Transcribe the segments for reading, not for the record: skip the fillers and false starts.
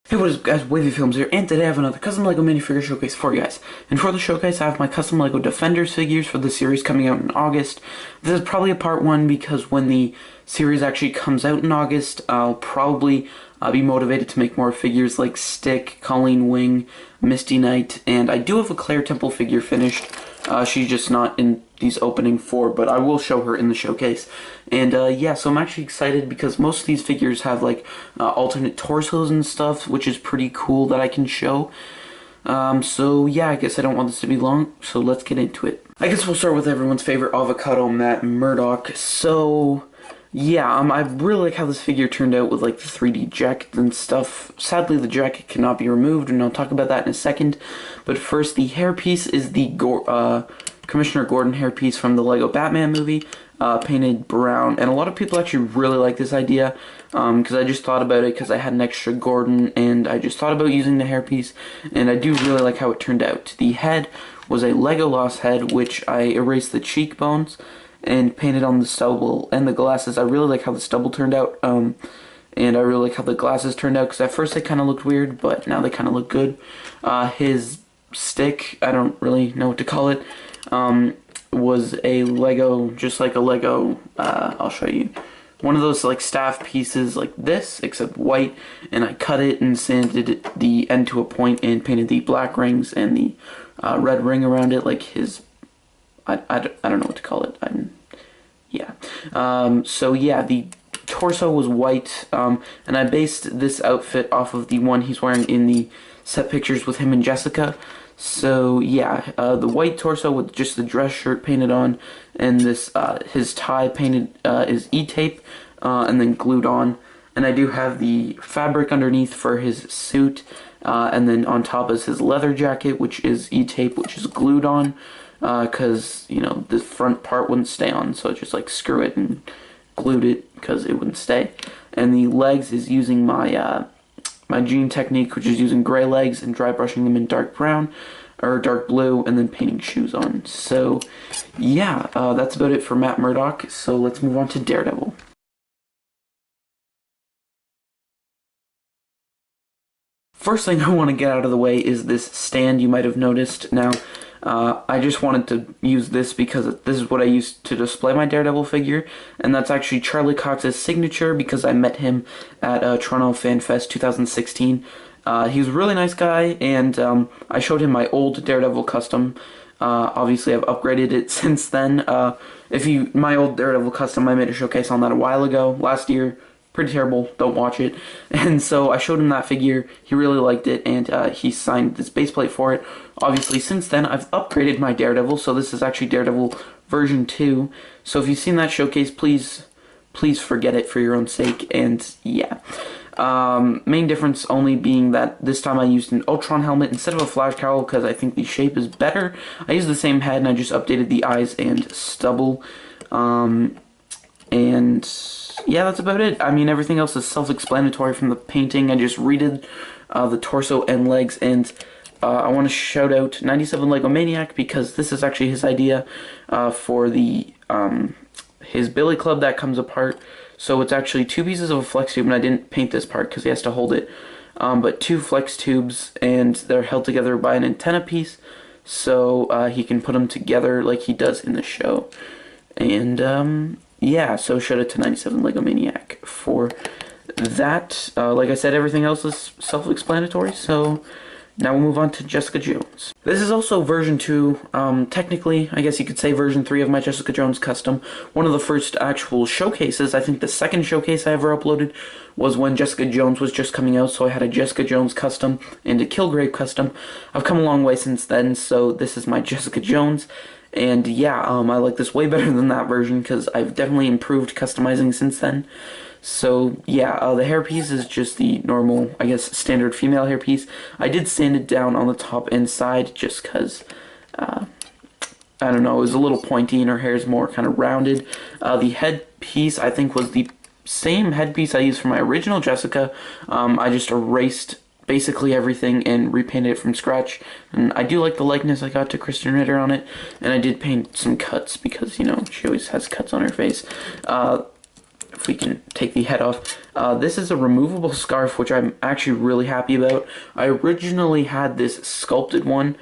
Hey, what is guys, Wavy Films here, and today I have another custom LEGO minifigure showcase for you guys. And for the showcase, I have my custom LEGO Defenders figures for the series coming out in August. This is probably a part one because when the series actually comes out in August, I'll probably be motivated to make more figures like Stick, Colleen Wing, Misty Knight, and I do have a Claire Temple figure finished. She's just not in these opening four, but I will show her in the showcase. And yeah, so I'm actually excited because most of these figures have like alternate torsos and stuff, which is pretty cool that I can show. So yeah, I guess I don't want this to be long, so let's get into it. I guess we'll start with everyone's favorite avocado Matt Murdock. So yeah, I really like how this figure turned out with like the 3D jacket and stuff. Sadly, the jacket cannot be removed, and I'll talk about that in a second. But first, the hairpiece is the Commissioner Gordon hairpiece from the Lego Batman movie, painted brown. And a lot of people actually really like this idea, because I just thought about it because I had an extra Gordon, and I just thought about using the hairpiece, and I do really like how it turned out. The head was a Legolas head, which I erased the cheekbones and painted on the stubble and the glasses. I really like how the stubble turned out, and I really like how the glasses turned out, because at first they kind of looked weird, but now they kind of look good. His stick, I don't really know what to call it, was a Lego, just like a Lego, I'll show you, one of those like staff pieces like this, except white, and I cut it and sanded the end to a point and painted the black rings and the red ring around it, like his, I don't know what to call it, yeah. So yeah, the torso was white, and I based this outfit off of the one he's wearing in the set pictures with him and Jessica. So yeah, the white torso with just the dress shirt painted on, and this his tie painted is E-tape, and then glued on. And I do have the fabric underneath for his suit, and then on top is his leather jacket, which is E-tape, which is glued on, because you know the front part wouldn't stay on, so I just like screw it and glued it because it wouldn't stay. And the legs is using my my jean technique, which is using gray legs and dry brushing them in dark brown or dark blue, and then painting shoes on. So yeah, that's about it for Matt Murdock. So let's move on to Daredevil. First thing I want to get out of the way is this stand you might have noticed. Now, I just wanted to use this because this is what I used to display my Daredevil figure, and that's actually Charlie Cox's signature because I met him at Toronto Fan Fest 2016. He was a really nice guy, and I showed him my old Daredevil custom. Obviously, I've upgraded it since then. My old Daredevil custom, I made a showcase on that a while ago, last year. Pretty terrible, don't watch it. And so I showed him that figure, he really liked it, and he signed this base plate for it. Obviously, since then, I've upgraded my Daredevil, so this is actually Daredevil version 2. So if you've seen that showcase, please forget it for your own sake, and yeah. Main difference only being that this time I used an Ultron helmet instead of a Flash cowl because I think the shape is better. I used the same head, and I just updated the eyes and stubble. And yeah, that's about it. I mean, everything else is self-explanatory from the painting. I just redid the torso and legs, and I want to shout out 97 Lego Maniac because this is actually his idea for the his billy club that comes apart. So it's actually two pieces of a flex tube, and I didn't paint this part because he has to hold it, but two flex tubes, and they're held together by an antenna piece, so he can put them together like he does in the show. And yeah, so shout out to 97 Lego Maniac for that. Like I said, everything else is self-explanatory, so now we'll move on to Jessica Jones. This is also version 2, technically, I guess you could say version 3 of my Jessica Jones custom. One of the first actual showcases, I think the second showcase I ever uploaded was when Jessica Jones was just coming out, so I had a Jessica Jones custom and a Kilgrave custom. I've come a long way since then, so this is my Jessica Jones. And yeah, I like this way better than that version because I've definitely improved customizing since then. So yeah, the hairpiece is just the normal, I guess, standard female hairpiece. I did sand it down on the top and side just because, I don't know, it was a little pointy and her hair is more kind of rounded. The headpiece, I think, was the same headpiece I used for my original Jessica. I just erased basically everything and repainted it from scratch, and I do like the likeness I got to Kristen Ritter on it, and I did paint some cuts because, you know, she always has cuts on her face. if we can take the head off. This is a removable scarf, which I'm actually really happy about. I originally had this sculpted one,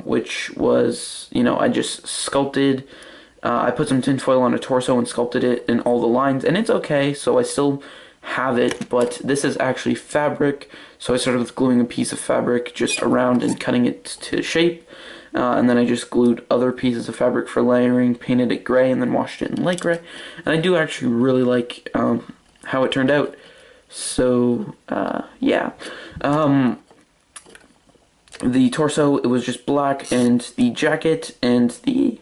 which was, you know, I just sculpted. I put some tinfoil on a torso and sculpted it in all the lines, and it's okay, so I still have it, but this is actually fabric, so I started with gluing a piece of fabric just around and cutting it to shape, and then I just glued other pieces of fabric for layering, painted it gray, and then washed it in light gray, and I do actually really like how it turned out. So, yeah. The torso, it was just black, and the jacket and the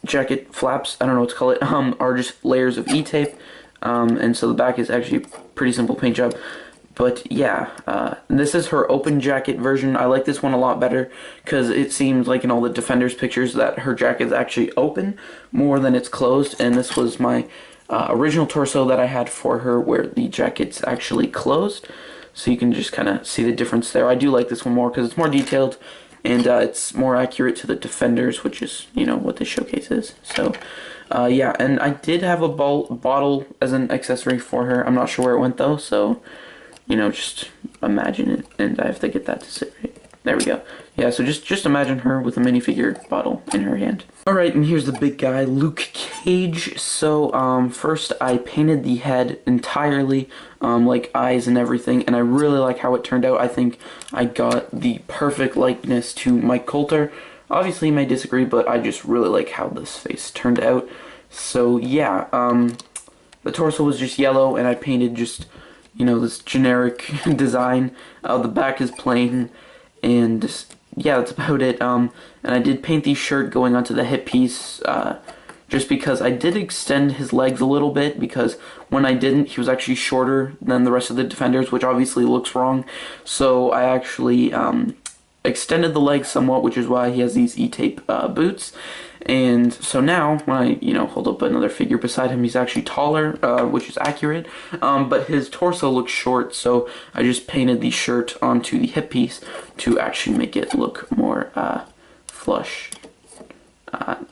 jacket flaps, I don't know what to call it, are just layers of E-tape, and so the back is actually a pretty simple paint job. But yeah, this is her open jacket version. I like this one a lot better because it seems like in all the Defenders pictures that her jacket is actually open more than it's closed, and this was my original torso that I had for her where the jacket's actually closed. So you can just kind of see the difference there. I do like this one more because it's more detailed and it's more accurate to the Defenders, which is, you know, what this showcase is. So, yeah, and I did have a bottle as an accessory for her. I'm not sure where it went though, so, you know, just imagine it, and I have to get that to sit right. There we go. Yeah, so just imagine her with a minifigure bottle in her hand. Alright, and here's the big guy, Luke Cage. So, first I painted the head entirely, like eyes and everything, and I really like how it turned out. I think I got the perfect likeness to Mike Coulter. Obviously you may disagree, but I just really like how this face turned out. So, yeah, the torso was just yellow, and I painted just, you know, this generic design. The back is plain, and yeah, that's about it. And I did paint the shirt going onto the hip piece, just because I did extend his legs a little bit, because when I didn't, he was actually shorter than the rest of the Defenders, which obviously looks wrong. So I actually extended the legs somewhat, which is why he has these E-tape boots. And so now, when I, you know, hold up another figure beside him, he's actually taller, which is accurate, but his torso looks short, so I just painted the shirt onto the hip piece to actually make it look more flush,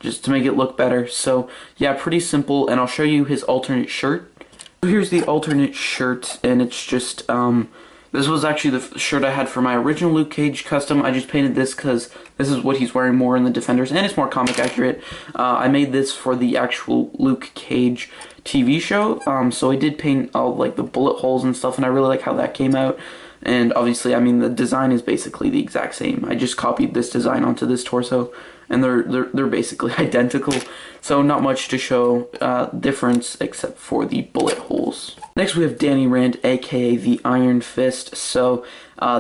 just to make it look better. So yeah, pretty simple, and I'll show you his alternate shirt. So here's the alternate shirt, and it's just, this was actually the shirt I had for my original Luke Cage custom. I just painted this because this is what he's wearing more in the Defenders, and it's more comic accurate. I made this for the actual Luke Cage TV show, so I did paint all like the bullet holes and stuff, and I really like how that came out. And obviously, I mean, the design is basically the exact same. I just copied this design onto this torso, and they're basically identical. So not much to show difference except for the bullet holes. Next we have Danny Rand, aka the Iron Fist. So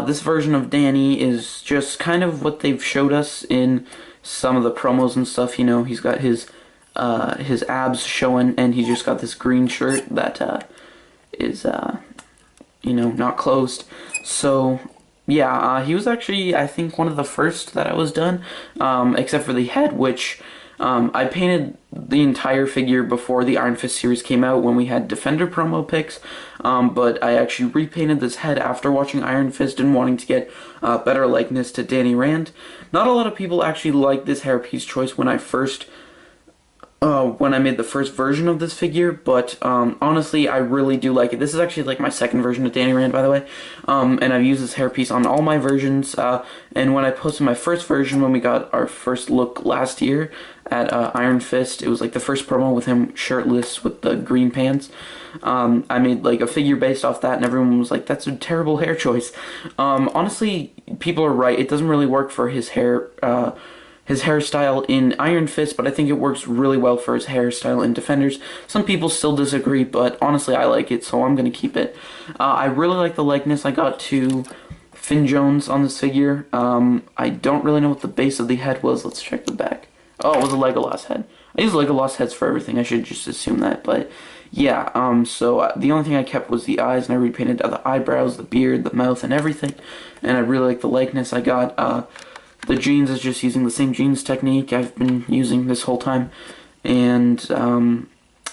this version of Danny is just kind of what they've showed us in some of the promos and stuff. You know, he's got his abs showing, and he's just got this green shirt that is you know, not closed. So yeah, he was actually, I think, one of the first that I was done, except for the head, which I painted the entire figure before the Iron Fist series came out when we had Defender promo pics, but I actually repainted this head after watching Iron Fist and wanting to get better likeness to Danny Rand. Not a lot of people actually liked this hairpiece choice when I made the first version of this figure, but honestly, I really do like it. This is actually like my second version of Danny Rand, by the way, and I've used this hairpiece on all my versions, and when I posted my first version, when we got our first look last year at Iron Fist, it was like the first promo with him shirtless with the green pants. I made like a figure based off that, and everyone was like, that's a terrible hair choice. Honestly, people are right. It doesn't really work for his hair, his hairstyle in Iron Fist, but I think it works really well for his hairstyle in Defenders. Some people still disagree, but honestly I like it, so I'm going to keep it. I really like the likeness I got to Finn Jones on this figure. I don't really know what the base of the head was. Let's check the back. Oh, it was a Legolas head. I use Legolas heads for everything. I should just assume that, but yeah, so the only thing I kept was the eyes, and I repainted the eyebrows, the beard, the mouth, and everything, and I really like the likeness I got. The jeans is just using the same jeans technique I've been using this whole time, and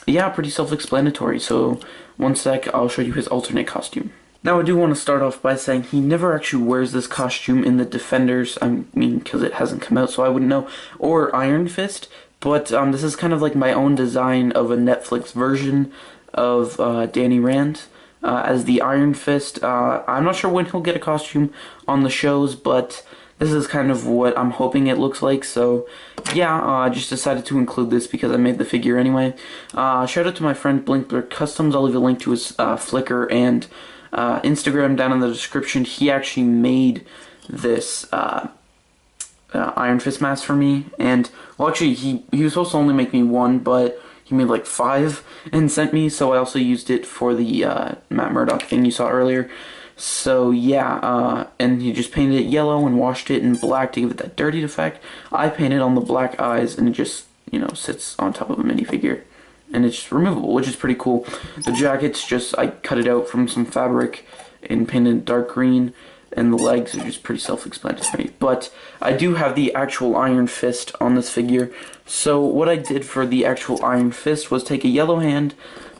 yeah, pretty self-explanatory. So one sec, I'll show you his alternate costume. Now I do want to start off by saying he never actually wears this costume in the Defenders, I mean, because it hasn't come out, so I wouldn't know, or Iron Fist, But this is kind of like my own design of a Netflix version of Danny Rand as the Iron Fist. I'm not sure when he'll get a costume on the shows, but this is kind of what I'm hoping it looks like. So yeah, I just decided to include this because I made the figure anyway. Shout out to my friend Blinkler Customs. I'll leave a link to his Flickr and Instagram down in the description. He actually made this Iron Fist mask for me, and well, actually he was supposed to only make me one, but he made like 5 and sent me, so I also used it for the Matt Murdock thing you saw earlier. So yeah, and he just painted it yellow and washed it in black to give it that dirty effect. I painted on the black eyes, and it just, you know, sits on top of a minifigure, and it's removable, which is pretty cool. The jacket's just, I cut it out from some fabric and painted dark green, and the legs are just pretty self-explanatory. But I do have the actual Iron Fist on this figure. So what I did for the actual Iron Fist was take a yellow hand,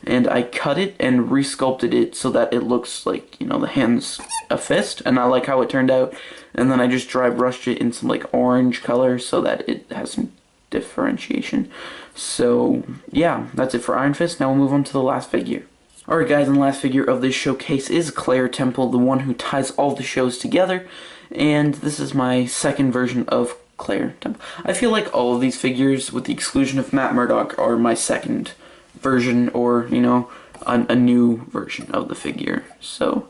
and I cut it and resculpted it so that it looks like, you know, the hand's a fist, and I like how it turned out. And then I just dry brushed it in some like orange color so that it has some differentiation. So yeah, that's it for Iron Fist. Now we'll move on to the last figure. Alright guys, and the last figure of this showcase is Claire Temple, the one who ties all the shows together, and this is my second version of Claire Temple. I feel like all of these figures, with the exclusion of Matt Murdock, are my second version, or, you know, a new version of the figure. So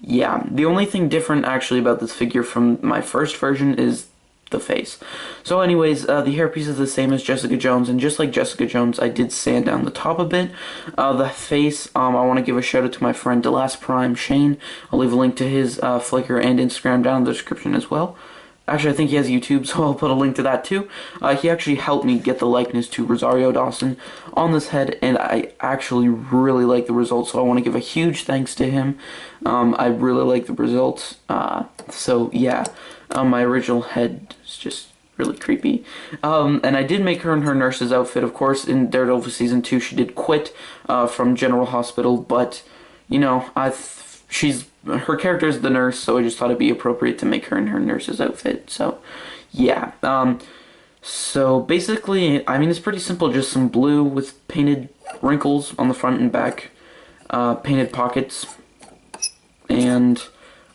yeah, the only thing different actually about this figure from my first version is the face. So anyways, the hairpiece is the same as Jessica Jones, and just like Jessica Jones, I did sand down the top a bit. The face, I want to give a shout out to my friend DeLast Prime Shane. I'll leave a link to his Flickr and Instagram down in the description as well. Actually, I think he has YouTube, so I'll put a link to that too. He actually helped me get the likeness to Rosario Dawson on this head, and I actually really like the results, so I want to give a huge thanks to him. I really like the results. So yeah, my original head is just really creepy. And I did make her in her nurse's outfit, of course. In Daredevil Season 2, she did quit from General Hospital, but, you know, her character is the nurse, so I just thought it'd be appropriate to make her in her nurse's outfit. So, yeah. So basically, I mean, it's pretty simple. Just some blue with painted wrinkles on the front and back, painted pockets, and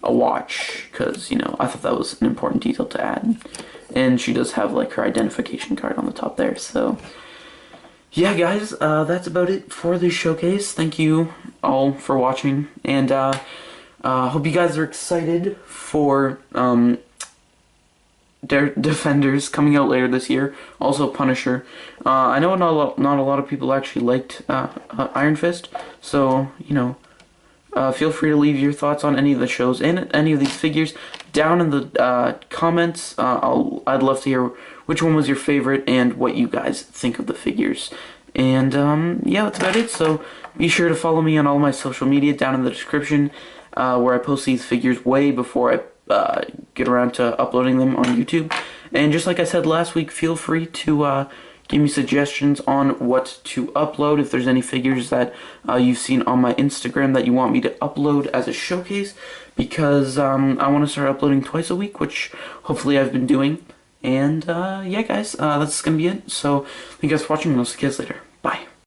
a watch, because, you know, I thought that was an important detail to add. And she does have, like, her identification card on the top there. So yeah, guys, that's about it for this showcase. Thank you all for watching, and hope you guys are excited for Defenders coming out later this year. Also Punisher. I know not a lot of people actually liked Iron Fist, so, you know, feel free to leave your thoughts on any of the shows and any of these figures down in the comments. I'd love to hear which one was your favorite and what you guys think of the figures. And yeah, that's about it. So be sure to follow me on all my social media down in the description, where I post these figures way before I get around to uploading them on YouTube. And just like I said last week, feel free to give me suggestions on what to upload. If there's any figures that you've seen on my Instagram that you want me to upload as a showcase, because I want to start uploading twice a week, which hopefully I've been doing. And yeah, guys, that's gonna be it. So thank you guys for watching, and I'll see you guys later.